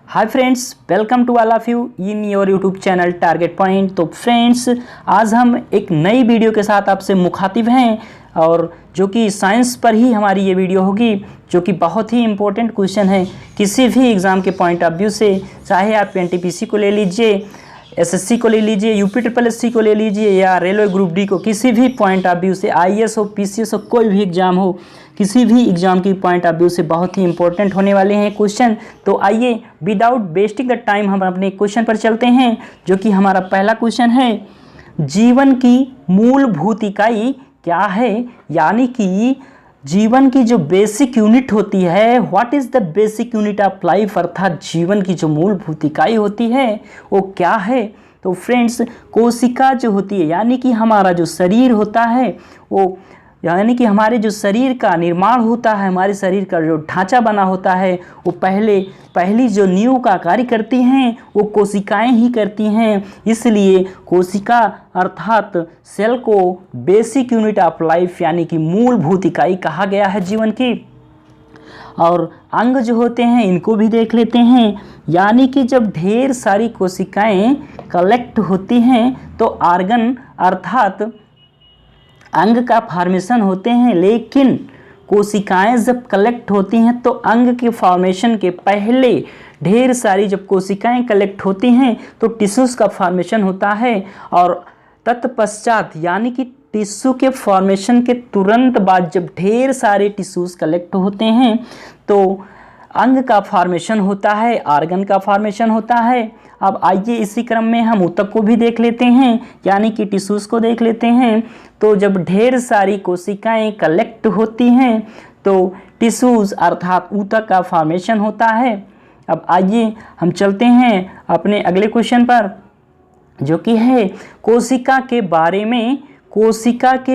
Hi friends, welcome to all of you in your YouTube channel target point. तो friends, आज हम एक नई वीडियो के साथ आपसे मुखातिब हैं और जो कि साइंस पर ही हमारी ये वीडियो होगी, जो कि बहुत ही इंपॉर्टेंट क्वेश्चन है किसी भी एग्ज़ाम के पॉइंट ऑफ व्यू से। चाहे आप एनटीपीसी को ले लीजिए, एसएससी को ले लीजिए, यूपी ट्रिपल एससी को ले लीजिए या रेलवे ग्रुप डी को, किसी भी पॉइंट ऑफ व्यू से, आईएएस हो, पीसीएस हो, कोई भी एग्ज़ाम हो, किसी भी एग्ज़ाम की पॉइंट ऑफ व्यू से बहुत ही इंपॉर्टेंट होने वाले हैं क्वेश्चन। तो आइए विदाउट वेस्टिंग द टाइम हम अपने क्वेश्चन पर चलते हैं, जो कि हमारा पहला क्वेश्चन है, जीवन की मूलभूत इकाई क्या है? यानी कि जीवन की जो बेसिक यूनिट होती है, what is the basic unit of life, अर्थात जीवन की जो मूलभूत इकाई होती है वो क्या है? तो फ्रेंड्स, कोशिका जो होती है, यानी कि हमारा जो शरीर होता है वो, यानी कि हमारे जो शरीर का निर्माण होता है, हमारे शरीर का जो ढांचा बना होता है, वो पहली जो नींव का कार्य करती हैं वो कोशिकाएं ही करती हैं। इसलिए कोशिका अर्थात सेल को बेसिक यूनिट ऑफ लाइफ यानी कि मूलभूत इकाई कहा गया है जीवन की। और अंग जो होते हैं इनको भी देख लेते हैं, यानी कि जब ढेर सारी कोशिकाएं कलेक्ट होती हैं तो आर्गन अर्थात अंग का फॉर्मेशन होते हैं। लेकिन कोशिकाएं जब कलेक्ट होती हैं तो अंग के फॉर्मेशन के पहले ढेर सारी जब कोशिकाएं कलेक्ट होती हैं तो टिश्यूज़ का फॉर्मेशन होता है, और तत्पश्चात यानी कि टिश्यू के फॉर्मेशन के तुरंत बाद जब ढेर सारे टिश्यूज़ कलेक्ट होते हैं तो अंग का फॉर्मेशन होता है, आर्गन का फॉर्मेशन होता है। अब आइए इसी क्रम में हम ऊतक को भी देख लेते हैं, यानी कि टिश्यूज़ को देख लेते हैं। तो जब ढेर सारी कोशिकाएं कलेक्ट होती हैं तो टिश्यूज़ अर्थात ऊतक का फॉर्मेशन होता है। अब आइए हम चलते हैं अपने अगले क्वेश्चन पर, जो कि है कोशिका के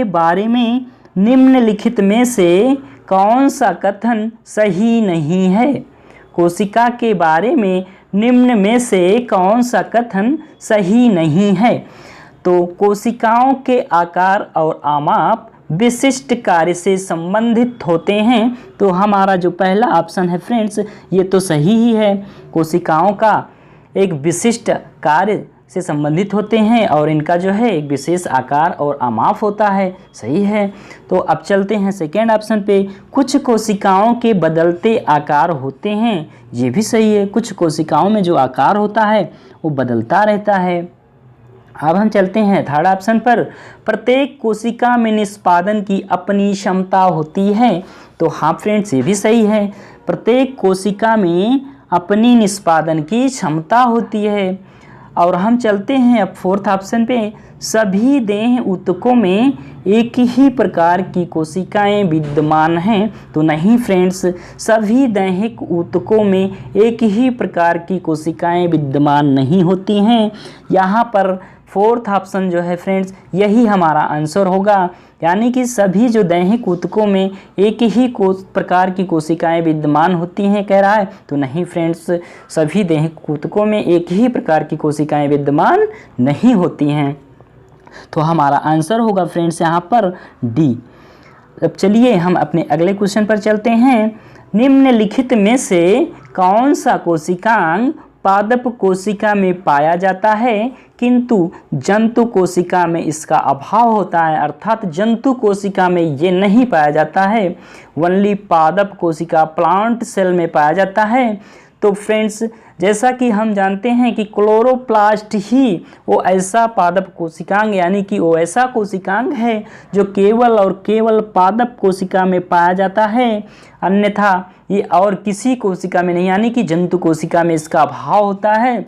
बारे में निम्नलिखित में से कौन सा कथन सही नहीं है? कोशिका के बारे में निम्न में से कौन सा कथन सही नहीं है? तो कोशिकाओं के आकार और आमाप विशिष्ट कार्य से संबंधित होते हैं। तो हमारा जो पहला ऑप्शन है फ्रेंड्स, ये तो सही ही है। कोशिकाओं का एक विशिष्ट कार्य से संबंधित होते हैं और इनका जो है एक विशेष आकार और आमाप होता है, सही है। तो अब चलते हैं सेकेंड ऑप्शन पे, कुछ कोशिकाओं के बदलते आकार होते हैं, ये भी सही है। कुछ कोशिकाओं में जो आकार होता है वो बदलता रहता है। अब हम चलते हैं थर्ड ऑप्शन पर, प्रत्येक कोशिका में निष्पादन की अपनी क्षमता होती है। तो हाँ फ्रेंड्स, ये भी सही है, प्रत्येक कोशिका में अपनी निष्पादन की क्षमता होती है। और हम चलते हैं अब फोर्थ ऑप्शन पे, सभी देह ऊतकों में एक ही प्रकार की कोशिकाएं विद्यमान हैं। तो नहीं फ्रेंड्स, सभी दैहिक ऊतकों में एक ही प्रकार की कोशिकाएं विद्यमान नहीं होती हैं। यहाँ पर फोर्थ ऑप्शन जो है फ्रेंड्स, यही हमारा आंसर होगा, यानी कि सभी जो दैहिक ऊतकों में एक ही प्रकार की कोशिकाएं विद्यमान होती हैं कह रहा है। तो नहीं फ्रेंड्स, सभी दैहिक ऊतकों में एक ही प्रकार की कोशिकाएं विद्यमान नहीं होती हैं। तो हमारा आंसर होगा फ्रेंड्स यहाँ पर डी। अब चलिए हम अपने अगले क्वेश्चन पर चलते हैं, निम्नलिखित में से कौन सा कोशिकांग पादप कोशिका में पाया जाता है किंतु जंतु कोशिका में इसका अभाव होता है? अर्थात जंतु कोशिका में ये नहीं पाया जाता है, ओनली पादप कोशिका प्लांट सेल में पाया जाता है। तो फ्रेंड्स, जैसा कि हम जानते हैं कि क्लोरोप्लास्ट ही वो ऐसा पादप कोशिकांग यानी कि वो ऐसा कोशिकांग है जो केवल और केवल पादप कोशिका में पाया जाता है, अन्यथा ये और किसी कोशिका में नहीं, यानी कि जंतु कोशिका में इसका अभाव होता है।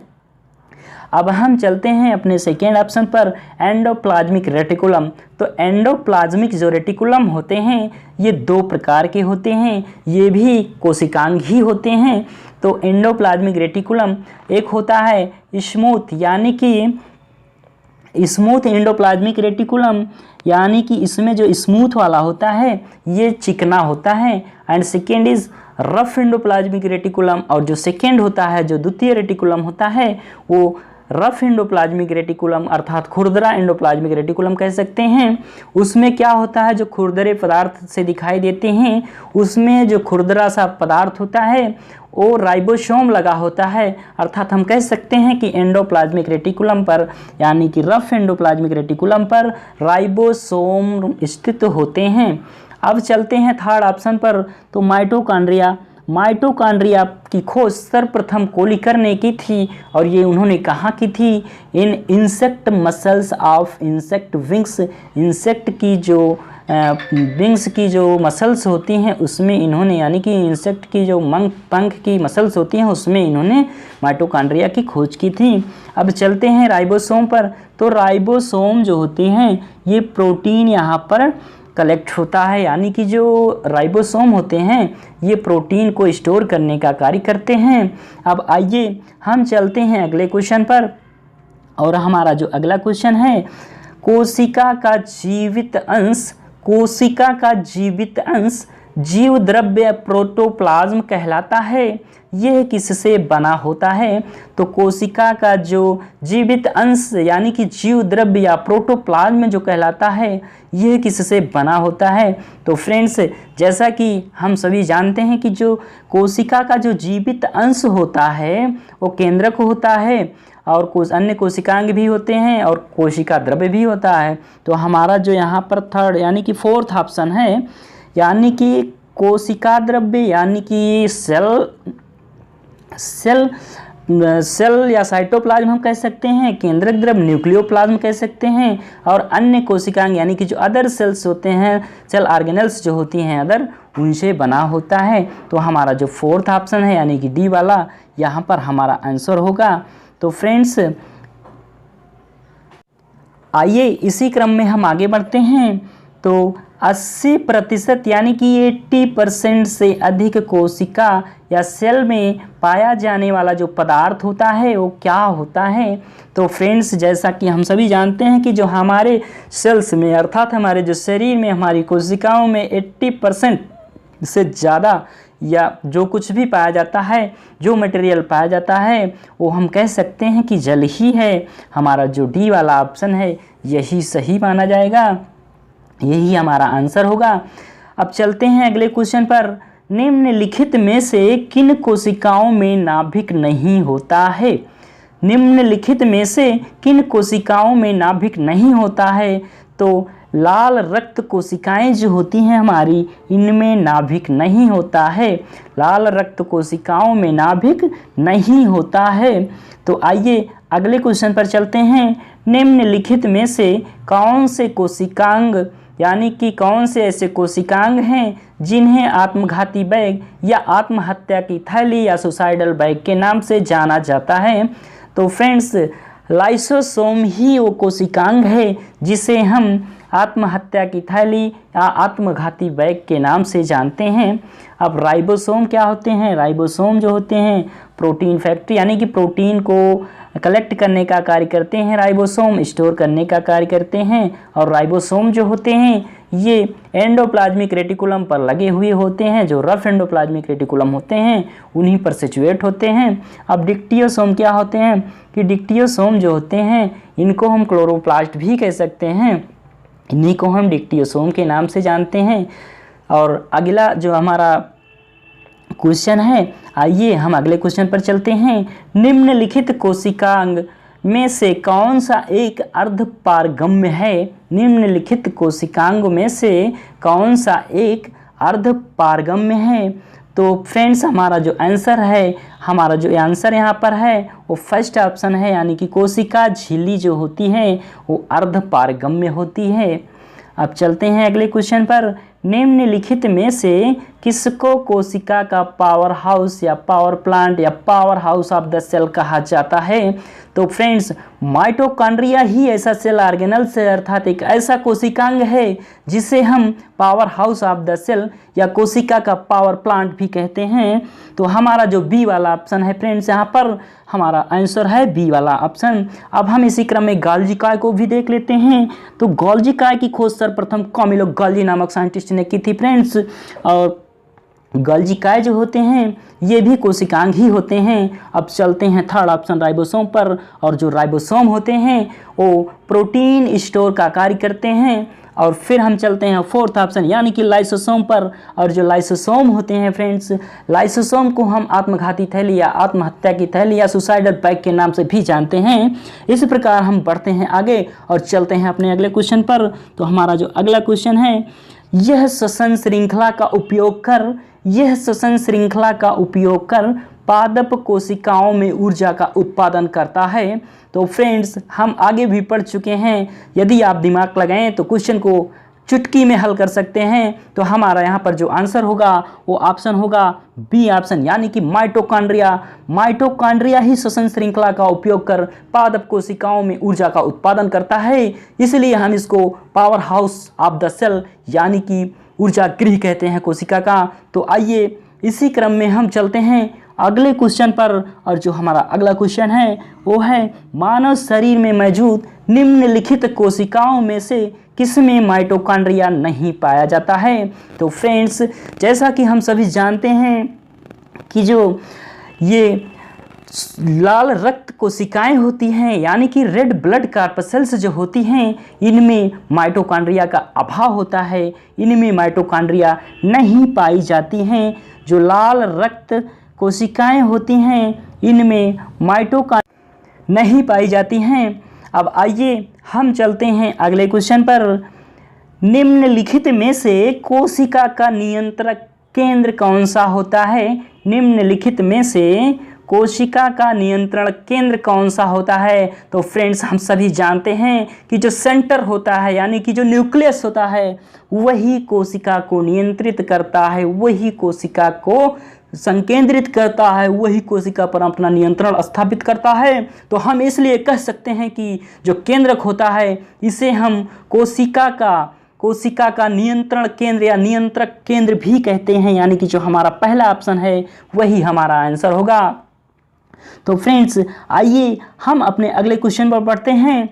अब हम चलते हैं अपने सेकेंड ऑप्शन पर, एंडोप्लाज्मिक रेटिकुलम। तो एंडोप्लाज्मिक जो रेटिकुलम होते हैं ये दो प्रकार के होते हैं, ये भी कोशिकांग ही होते हैं। तो एंडोप्लाज्मिक रेटिकुलम एक होता है स्मूथ, यानी कि स्मूथ एंडोप्लाज्मिक रेटिकुलम, यानी कि इसमें जो स्मूथ वाला होता है ये चिकना होता है। And second is rough endoplasmic reticulum, और जो सेकेंड होता है, जो द्वितीय रेटिकुलम होता है, वो रफ एंडोप्लाज्मिक रेटिकुलम अर्थात खुरदरा एंडोप्लाज्मिक रेटिकुलम कह सकते हैं। उसमें क्या होता है, जो खुरदरे पदार्थ से दिखाई देते हैं, उसमें जो खुरदरा सा पदार्थ होता है वो राइबोसोम लगा होता है, अर्थात हम कह सकते हैं कि एंडोप्लाज्मिक रेटिकुलम पर यानी कि रफ एंडोप्लाज्मिक रेटिकुलम पर राइबोसोम स्थित होते हैं। अब चलते हैं थर्ड ऑप्शन पर, तो माइटोकॉन्ड्रिया। माइटोकॉन्ड्रिया की खोज सर्वप्रथम कोलिकर ने की थी और ये उन्होंने कहाँ की थी? इन insect muscles of insect wings. Insect की जो विंग्स की जो मसल्स होती हैं उसमें इन्होंने, यानी कि इंसेक्ट की जो पंख की मसल्स होती हैं उसमें इन्होंने माइटोकॉन्ड्रिया की खोज की थी। अब चलते हैं राइबोसोम पर, तो राइबोसोम जो होते हैं ये प्रोटीन यहाँ पर कलेक्ट होता है, यानी कि जो राइबोसोम होते हैं ये प्रोटीन को स्टोर करने का कार्य करते हैं। अब आइए हम चलते हैं अगले क्वेश्चन पर, और हमारा जो अगला क्वेश्चन है, कोशिका का जीवित अंश, कोशिका का जीवित अंश जीव द्रव्य प्रोटोप्लाज्म कहलाता है। यह किससे बना होता है? तो कोशिका का जो जीवित अंश यानी कि जीव द्रव्य या प्रोटोप्लाज्म जो कहलाता है यह किससे बना होता है? तो फ्रेंड्स, जैसा कि हम सभी जानते हैं कि जो कोशिका का जो जीवित अंश होता है वो केंद्रक होता है और कुछ अन्य कोशिकांग भी होते हैं और कोशिका द्रव्य भी होता है। तो हमारा जो यहाँ पर थर्ड यानी कि फोर्थ ऑप्शन है, यानी कि कोशिका द्रव्य यानी कि सेल या साइटोप्लाज्म हम कह सकते हैं, केंद्रक द्रव्य न्यूक्लियोप्लाज्म कह सकते हैं, और अन्य कोशिकांग यानी कि जो अदर सेल्स होते हैं, सेल ऑर्गेनल्स जो होती हैं अदर, उनसे बना होता है। तो हमारा जो फोर्थ ऑप्शन है यानी कि डी वाला यहाँ पर हमारा आंसर होगा। तो फ्रेंड्स, आइए इसी क्रम में हम आगे बढ़ते हैं। तो 80% यानी कि 80% से अधिक कोशिका या सेल में पाया जाने वाला जो पदार्थ होता है वो क्या होता है? तो फ्रेंड्स, जैसा कि हम सभी जानते हैं कि जो हमारे सेल्स में अर्थात हमारे जो शरीर में हमारी कोशिकाओं में 80% से ज़्यादा या जो कुछ भी पाया जाता है, जो मटेरियल पाया जाता है वो हम कह सकते हैं कि जल ही है। हमारा जो डी वाला ऑप्शन है यही सही माना जाएगा, यही हमारा आंसर होगा। अब चलते हैं अगले क्वेश्चन पर, निम्नलिखित में से किन कोशिकाओं में नाभिक नहीं होता है? निम्नलिखित में से किन कोशिकाओं में नाभिक नहीं होता है? तो लाल रक्त कोशिकाएं जो होती हैं हमारी, इनमें नाभिक नहीं होता है। लाल रक्त कोशिकाओं में नाभिक नहीं होता है। तो आइए अगले क्वेश्चन पर चलते हैं। निम्नलिखित में से कौन से कोशिकांग यानी कि कौन से ऐसे कोशिकांग हैं जिन्हें आत्मघाती बैग या आत्महत्या की थैली या सुसाइडल बैग के नाम से जाना जाता है? तो फ्रेंड्स, लाइसोसोम ही वो कोशिकांग है जिसे हम आत्महत्या की थैली या आत्मघाती बैग के नाम से जानते हैं। अब राइबोसोम क्या होते हैं? राइबोसोम जो होते हैं प्रोटीन फैक्ट्री यानी कि प्रोटीन को कलेक्ट करने का कार्य करते हैं, राइबोसोम स्टोर करने का कार्य करते हैं, और राइबोसोम जो होते हैं ये एंडोप्लाज्मिक रेटिकुलम पर लगे हुए होते हैं, जो रफ एंडोप्लाज्मिक रेटिकुलम होते हैं उन्हीं पर सिचुएट होते हैं। अब डिक्टियोसोम क्या होते हैं कि डिक्टियोसोम जो होते हैं इनको हम क्लोरोप्लास्ट भी कह सकते हैं, इन्हीं को हम डिक्टियोसोम के नाम से जानते हैं। और अगला जो हमारा क्वेश्चन है, आइए हम अगले क्वेश्चन पर चलते हैं। निम्नलिखित कोशिकांग में से कौन सा एक अर्धपारगम्य है? निम्नलिखित कोशिकांग में से कौन सा एक अर्धपारगम्य है? तो फ्रेंड्स, हमारा जो आंसर है, हमारा जो आंसर यहाँ पर है वो फर्स्ट ऑप्शन है, यानी कि कोशिका झिल्ली जो होती है वो अर्धपारगम्य होती है। अब चलते हैं अगले क्वेश्चन पर। निम्नलिखित में से किसको कोशिका का पावर हाउस या पावर प्लांट या power house of the cell कहा जाता है? तो फ्रेंड्स, माइटोकॉन्ड्रिया ही ऐसा सेल ऑर्गेनल से अर्थात एक ऐसा कोशिकांग है जिसे हम power house of the cell या कोशिका का पावर प्लांट भी कहते हैं। तो हमारा जो बी वाला ऑप्शन है फ्रेंड्स, यहाँ पर हमारा आंसर है बी वाला ऑप्शन। अब हम इसी क्रम में गोल्जी काय को भी देख लेते हैं। तो गोल्जी काय की खोज सर्वप्रथम कामिलो गोल्जी नामक साइंटिस्ट ने की थी फ्रेंड्स, और गोल्जी काय जो होते हैं ये भी कोशिकांग ही होते हैं। अब चलते हैं थर्ड ऑप्शन राइबोसोम पर, और जो राइबोसोम होते हैं वो प्रोटीन स्टोर का कार्य करते हैं, और फिर हम चलते हैं फोर्थ ऑप्शन यानी कि लाइसोसोम पर। और जो लाइसोसोम होते हैं फ्रेंड्स, लाइसोसोम को हम आत्मघाती थैली या आत्महत्या की थैली या सुसाइडल पैक के नाम से भी जानते हैं। इस प्रकार हम बढ़ते हैं आगे और चलते हैं अपने अगले क्वेश्चन पर। तो हमारा जो अगला क्वेश्चन है, यह श्वसन श्रृंखला का उपयोग कर पादप कोशिकाओं में ऊर्जा का उत्पादन करता है। तो फ्रेंड्स हम आगे भी पढ़ चुके हैं, यदि आप दिमाग लगाएं तो क्वेश्चन को चुटकी में हल कर सकते हैं। तो हमारा यहाँ पर जो आंसर होगा वो ऑप्शन होगा बी ऑप्शन, यानी कि माइटोकॉन्ड्रिया ही श्वसन श्रृंखला का उपयोग कर पादप कोशिकाओं में ऊर्जा का उत्पादन करता है, इसलिए हम इसको power house of the cell यानी कि ऊर्जा गृह कहते हैं कोशिका का। तो आइए इसी क्रम में हम चलते हैं अगले क्वेश्चन पर। और जो हमारा अगला क्वेश्चन है वो है, मानव शरीर में मौजूद निम्नलिखित कोशिकाओं में से किसमें माइटोकॉन्ड्रिया नहीं पाया जाता है। तो फ्रेंड्स जैसा कि हम सभी जानते हैं कि जो ये लाल रक्त कोशिकाएं होती हैं यानी कि रेड ब्लड कार्पसेल्स जो होती हैं, इनमें माइटोकॉन्ड्रिया का अभाव होता है, इनमें माइटोकॉन्ड्रिया नहीं पाई जाती हैं। जो लाल रक्त कोशिकाएं होती हैं इनमें माइटोकॉन्ड्रिया नहीं पाई जाती हैं। अब आइए हम चलते हैं अगले क्वेश्चन पर। निम्नलिखित में से कोशिका का नियंत्रक केंद्र कौन सा होता है। निम्नलिखित में से कोशिका का नियंत्रण केंद्र कौन सा होता है। तो फ्रेंड्स हम सभी जानते हैं कि जो सेंटर होता है यानी कि जो न्यूक्लियस होता है वही कोशिका को नियंत्रित करता है, वही कोशिका को संकेंद्रित करता है, वही कोशिका पर अपना नियंत्रण स्थापित करता है। तो हम इसलिए कह सकते हैं कि जो केंद्रक होता है इसे हम कोशिका का नियंत्रण केंद्र या नियंत्रक केंद्र भी कहते हैं, यानी कि जो हमारा पहला ऑप्शन है वही हमारा आंसर होगा। तो फ्रेंड्स आइए हम अपने अगले क्वेश्चन पर बढ़ते हैं।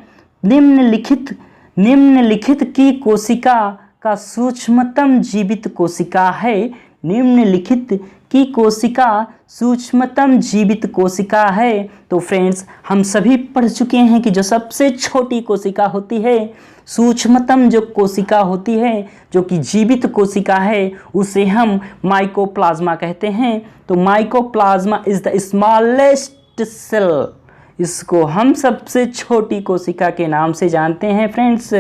निम्नलिखित की कोशिका का सूक्ष्मतम जीवित कोशिका है। निम्नलिखित की कोशिका सूक्ष्मतम जीवित कोशिका है। तो फ्रेंड्स हम सभी पढ़ चुके हैं कि जो सबसे छोटी कोशिका होती है, सूक्ष्मतम जो कोशिका होती है जो कि जीवित कोशिका है, उसे हम माइकोप्लाज्मा कहते हैं। तो mycoplasma is the smallest cell, इसको हम सबसे छोटी कोशिका के नाम से जानते हैं फ्रेंड्स।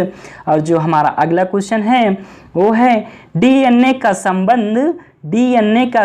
और जो हमारा अगला क्वेश्चन है वो है, डीएनए का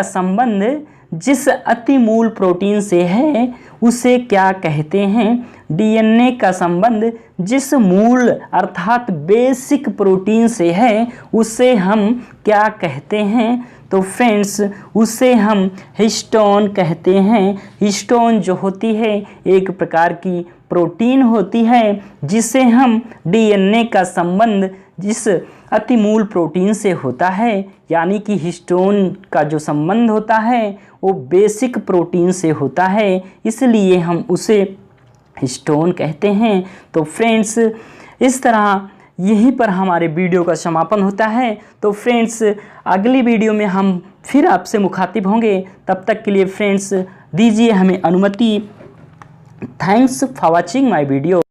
संबंध जिस अतिमूल प्रोटीन से है उसे क्या कहते हैं। डीएनए का संबंध जिस मूल अर्थात बेसिक प्रोटीन से है उसे हम क्या कहते हैं। तो फ्रेंड्स उसे हम हिस्टोन कहते हैं। हिस्टोन जो होती है एक प्रकार की प्रोटीन होती है जिसे हम डीएनए का संबंध जिस अतिमूल प्रोटीन से होता है, यानी कि हिस्टोन का जो संबंध होता है वो बेसिक प्रोटीन से होता है, इसलिए हम उसे हिस्टोन कहते हैं। तो फ्रेंड्स इस तरह यहीं पर हमारे वीडियो का समापन होता है। तो फ्रेंड्स अगली वीडियो में हम फिर आपसे मुखातिब होंगे, तब तक के लिए फ्रेंड्स दीजिए हमें अनुमति। Thanks for watching my video.